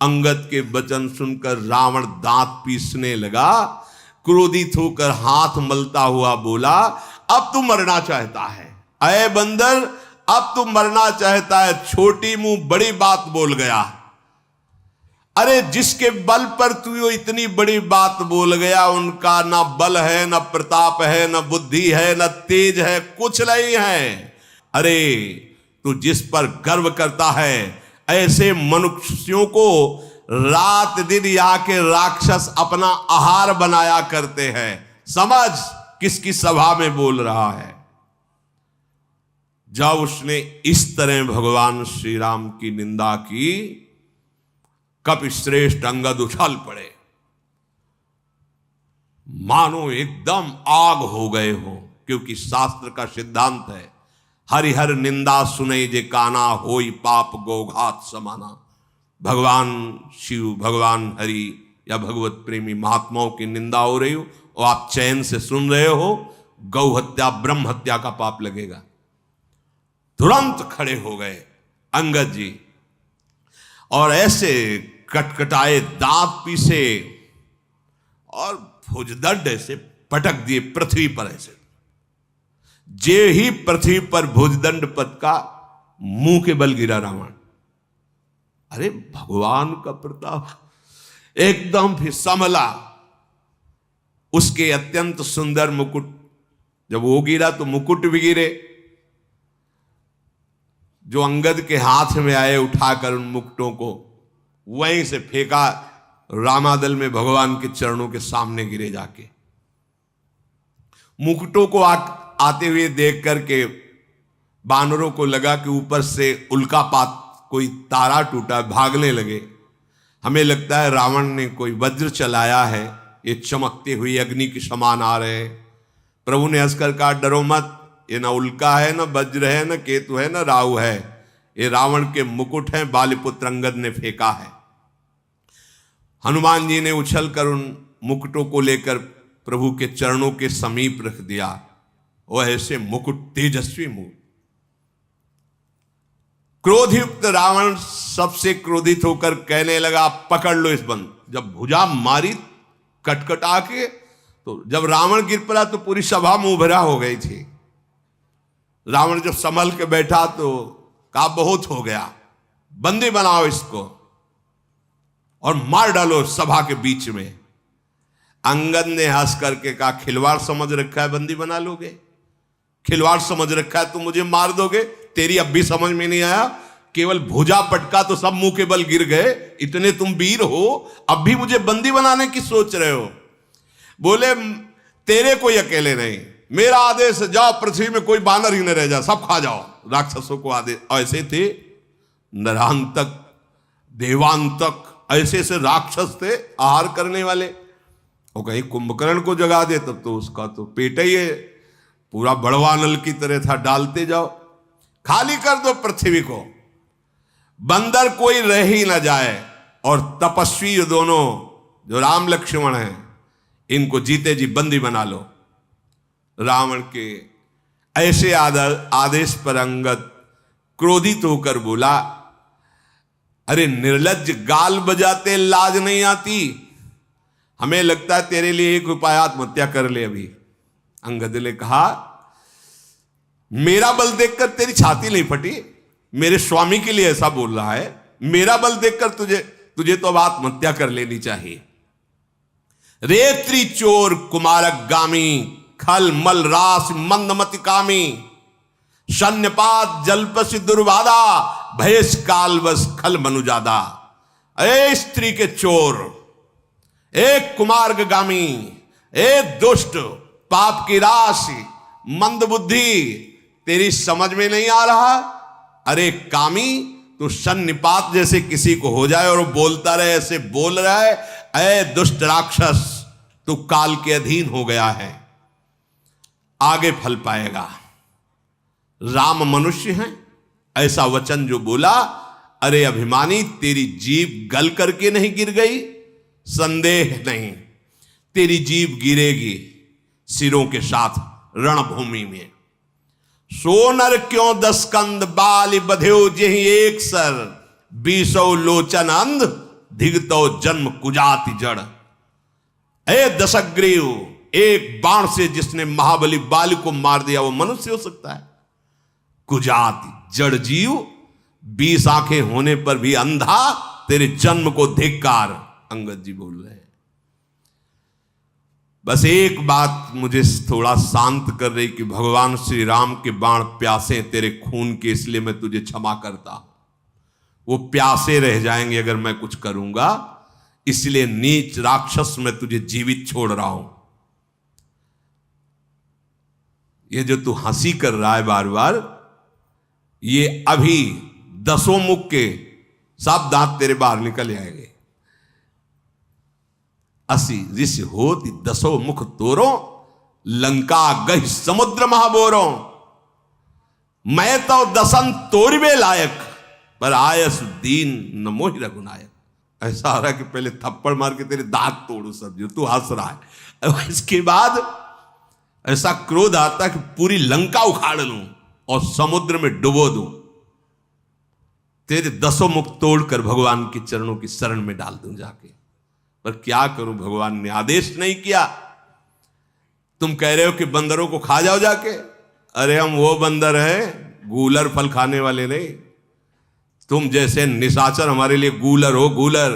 अंगद के वचन सुनकर रावण दांत पीसने लगा, क्रोधित होकर हाथ मलता हुआ बोला, अब तू मरना चाहता है? अय बंदर, अब तू मरना चाहता है? छोटी मुंह बड़ी बात बोल गया। अरे जिसके बल पर तू इतनी बड़ी बात बोल गया, उनका ना बल है, ना प्रताप है, ना बुद्धि है, ना तेज है, कुछ नहीं है। अरे तू जिस पर गर्व करता है, ऐसे मनुष्यों को रात दिन यहाँ के राक्षस अपना आहार बनाया करते हैं। समझ किसकी सभा में बोल रहा है। जब उसने इस तरह भगवान श्री राम की निंदा की, कपिश्रेष्ठ अंगद उछल पड़े, मानो एकदम आग हो गए हो। क्योंकि शास्त्र का सिद्धांत है, हरिहर निंदा सुने जे काना, होई पाप गोघात समाना। भगवान शिव, भगवान हरि या भगवत प्रेमी महात्माओं की निंदा हो रही हो और आप चैन से सुन रहे हो, गौ हत्या ब्रह्म हत्या का पाप लगेगा। तुरंत खड़े हो गए अंगद जी और ऐसे कटकटाए, दांत पीसे और भुजदंड ऐसे पटक दिए पृथ्वी पर। ऐसे जे ही पृथ्वी पर भुजदंड पद का, मुंह के बल गिरा रावण। अरे भगवान का प्रताप एकदम फिर संभला। उसके अत्यंत सुंदर मुकुट, जब वो गिरा तो मुकुट भी गिरे, जो अंगद के हाथ में आए, उठाकर उन मुकुटों को वहीं से फेंका रामादल में, भगवान के चरणों के सामने गिरे जाके। मुकुटों को आते हुए देख करके बानरों को लगा कि ऊपर से उल्कापात, कोई तारा टूटा, भागने लगे। हमें लगता है रावण ने कोई वज्र चलाया है, ये चमकते हुए अग्नि के समान आ रहे। प्रभु ने हंसकर कहा, डरो मत, ये ना उल्का है, ना वज्र है, ना केतु है, ना राहु है, ये रावण के मुकुट हैं, बालीपुत्र अंगद ने फेंका है। हनुमान जी ने उछलकर उन मुकुटों को लेकर प्रभु के चरणों के समीप रख दिया। वो ऐसे मुकुट, तेजस्वी मुकुट। क्रोधयुक्त रावण सबसे क्रोधित होकर कहने लगा, पकड़ लो इस बंद। जब भुजा मारी कटकटा के, तो जब रावण गिर पड़ा तो पूरी सभा मुंह भरा हो गई थी। रावण जब संभल के बैठा तो कहा, बहुत हो गया, बंदी बनाओ इसको और मार डालो सभा के बीच में। अंगद ने हंस करके कहा, खिलवाड़ समझ रखा है, बंदी बना लोगे? खिलवाड़ समझ रखा है, तुम मुझे मार दोगे? तेरी अब भी समझ में नहीं आया? केवल भुजा पटका तो सब मुंह के बल गिर गए, इतने तुम वीर हो, अब भी मुझे बंदी बनाने की सोच रहे हो? बोले, तेरे कोई अकेले नहीं, मेरा आदेश, जाओ पृथ्वी में कोई बानर ही न रह जा, सब खा जाओ। राक्षसों को आदेश। ऐसे थे नरांतक, देवांतक, ऐसे ऐसे राक्षस थे आहार करने वाले। वो कहीं कुंभकर्ण को जगा दे तब तो उसका तो पेट ही है पूरा बड़वा नल की तरह था, डालते जाओ, खाली कर दो पृथ्वी को, बंदर कोई रह ही ना जाए। और तपस्वी दोनों जो राम लक्ष्मण हैं, इनको जीते जी बंदी बना लो। रावण के ऐसे आदेश पर अंगद क्रोधित होकर बोला, अरे निर्लज्ज, गाल बजाते लाज नहीं आती? हमें लगता है तेरे लिए एक उपाय, आत्महत्या कर ले अभी। अंगद ने कहा, मेरा बल देखकर तेरी छाती नहीं फटी? मेरे स्वामी के लिए ऐसा बोल रहा है? मेरा बल देखकर तुझे तो अब आत्महत्या कर लेनी चाहिए। रेत्री चोर कुमारक गामी, खल मल रास मंदमति कामी, शन्यपात जलपसि दुर्वादा, भयस कालवस खल मनुजादा। ए स्त्री के चोर, एक कुमार्गामी, एक दुष्ट, पाप की राशि, मंद बुद्धि, तेरी समझ में नहीं आ रहा? अरे कामी, तू सन्निपात जैसे किसी को हो जाए और वो बोलता रहे, ऐसे बोल रहा है। ऐ दुष्ट राक्षस, तू काल के अधीन हो गया है, आगे फल पाएगा। राम मनुष्य हैं, ऐसा वचन जो बोला, अरे अभिमानी, तेरी जीभ गल करके नहीं गिर गई? संदेह नहीं, तेरी जीभ गिरेगी सिरों के साथ रणभूमि में। सोनर क्यों 10 कंद, बाल बध्यो जेहि एक सर, 20 लोचन अंध, धिगतो जन्म कुजाति जड़। ए दशग्रीव, एक बाण से जिसने महाबली बाली को मार दिया वो मनुष्य हो सकता है? कुजाति, जड़ जीव, 20 आंखें होने पर भी अंधा, तेरे जन्म को धिक्कार। अंगद जी बोल रहे हैं। बस एक बात मुझे थोड़ा शांत कर रही कि भगवान श्री राम के बाण प्यासे तेरे खून के, इसलिए मैं तुझे क्षमा करता हूं। वो प्यासे रह जाएंगे अगर मैं कुछ करूंगा, इसलिए नीच राक्षस मैं तुझे जीवित छोड़ रहा हूं। ये जो तू हंसी कर रहा है बार बार, ये अभी 10 मुख के सब दांत तेरे बाहर निकल जाएंगे। 80 ऋषि होती 10 मुख तोरो, लंका गही समुद्र महाबोरो। मैं तो 10 तोड़वे लायक, पर आयस दीन न मोहि रघुनायक। ऐसा आ रहा है कि पहले थप्पड़ मार के तेरे दांत तोड़ू सब, जो तू हंस रहा है। इसके बाद ऐसा क्रोध आता कि पूरी लंका उखाड़ लूं और समुद्र में डुबो दूं, तेरे 10 मुख तोड़कर भगवान के चरणों की शरण में डाल दूं जाके। पर क्या करूं, भगवान ने आदेश नहीं किया। तुम कह रहे हो कि बंदरों को खा जाओ जाके। अरे हम वो बंदर हैं, गूलर फल खाने वाले नहीं। तुम जैसे निशाचर हमारे लिए गूलर हो, गूलर।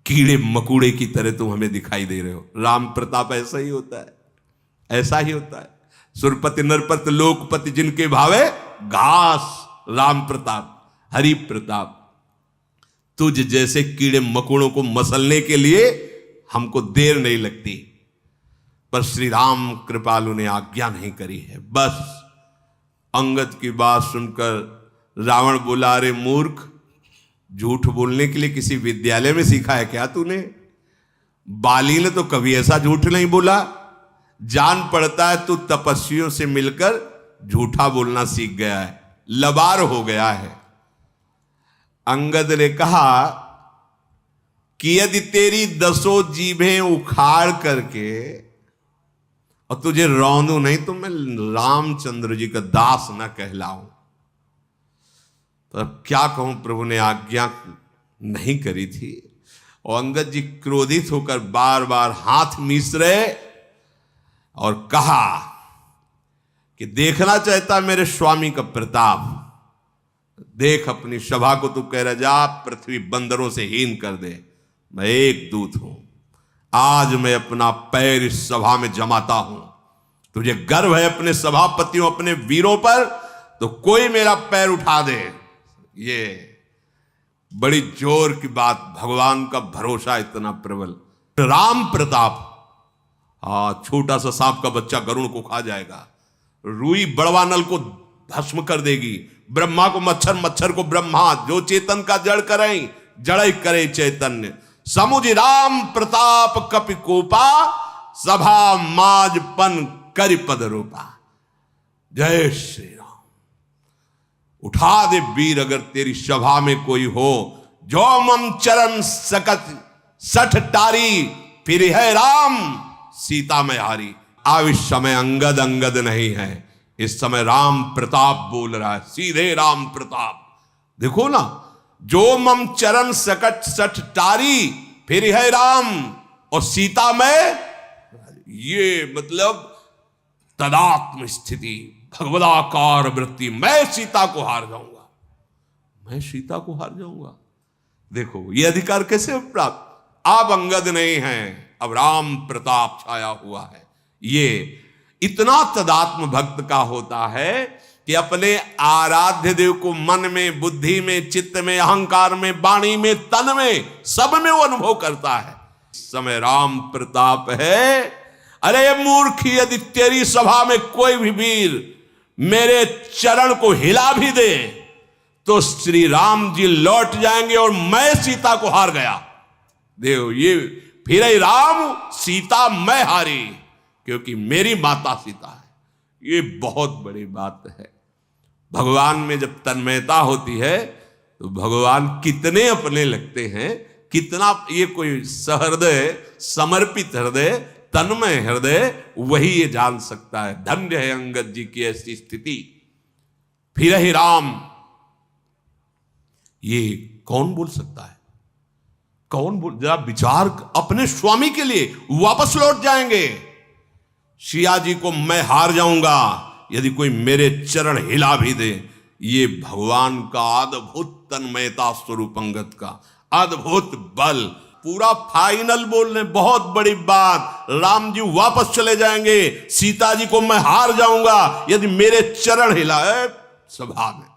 कीड़े मकुड़े की तरह तुम हमें दिखाई दे रहे हो। राम प्रताप ऐसा ही होता है, ऐसा ही होता है। सुरपति नरपति लोकपति जिनके भावे घास, राम प्रताप, हरि प्रताप। तुझ जैसे कीड़े मकुड़ों को मसलने के लिए हमको देर नहीं लगती, पर श्री राम कृपालु ने आज्ञा नहीं करी है। बस अंगद की बात सुनकर रावण बोला, अरे मूर्ख, झूठ बोलने के लिए किसी विद्यालय में सीखा है क्या तूने? बाली ने तो कभी ऐसा झूठ नहीं बोला। जान पड़ता है तू तपस्वियों से मिलकर झूठा बोलना सीख गया है, लबार हो गया है। अंगद ने कहा कि यदि तेरी 10 जीभें उखाड़ करके और तुझे रौंदू नहीं तो मैं रामचंद्र जी का दास न कहलाऊं। तो अब क्या कहूं, प्रभु ने आज्ञा नहीं करी थी। और अंगद जी क्रोधित होकर बार बार हाथ मीस रहे और कहा कि देखना चाहता मेरे स्वामी का प्रताप, देख अपनी सभा को तू कह रहा जा पृथ्वी बंदरों से हीन कर दे, मैं एक दूत हूं, आज मैं अपना पैर इस सभा में जमाता हूं। तुझे गर्व है अपने सभापतियों अपने वीरों पर, तो कोई मेरा पैर उठा दे। ये बड़ी जोर की बात, भगवान का भरोसा इतना प्रबल। राम प्रताप, छोटा सा सांप का बच्चा गरुड़ को खा जाएगा, रुई बड़वा नल को भस्म कर देगी, ब्रह्मा को मच्छर, मच्छर को ब्रह्मा, जो चेतन का जड़ करें जड़ करे चैतन्य। समुझ राम प्रताप कपि कोपा, सभा माजपन करि पद रूपा। जय श्री राम। उठा दे वीर अगर तेरी सभा में कोई हो, जो मम चरण सकत सठ टारी, फिर है राम सीता में हारी। अब इस समय अंगद अंगद नहीं है, इस समय राम प्रताप बोल रहा है, सीधे राम प्रताप। देखो ना, जो मम चरण सकट सठ टारी, फिर है राम और सीता में, ये मतलब तदात्म स्थिति, भगवदाकार वृत्ति। मैं सीता को हार जाऊंगा, मैं सीता को हार जाऊंगा। देखो ये अधिकार कैसे प्राप्त, अब अंगद नहीं है, अब राम प्रताप छाया हुआ है। ये इतना तदात्म भक्त का होता है कि अपने आराध्य देव को मन में, बुद्धि में, चित्त में, अहंकार में, वाणी में, तन में, सब में वो अनुभव करता है। इस समय राम प्रताप है। अरे मूर्ख, यदि तेरी सभा में कोई भी वीर मेरे चरण को हिला भी दे तो श्री राम जी लौट जाएंगे और मैं सीता को हार गया। देव ये फिर राम सीता मैं हारी, क्योंकि मेरी माता सीता है। ये बहुत बड़ी बात है। भगवान में जब तन्मयता होती है तो भगवान कितने अपने लगते हैं, कितना ये कोई सहृदय, समर्पित हृदय, तन्मय हृदय, वही ये जान सकता है। धन्य है अंगद जी की ऐसी स्थिति। फिर ही राम, ये कौन बोल सकता है, कौन बोल, जरा विचार, अपने स्वामी के लिए वापस लौट जाएंगे। सिया जी को मैं हार जाऊंगा यदि कोई मेरे चरण हिला भी दे। ये भगवान का अद्भुत तन्मयता स्वरूप, अंगद का अद्भुत बल, पूरा फाइनल बोल रहे, बहुत बड़ी बात। राम जी वापस चले जाएंगे, सीता जी को मैं हार जाऊंगा यदि मेरे चरण हिलाए सभा में।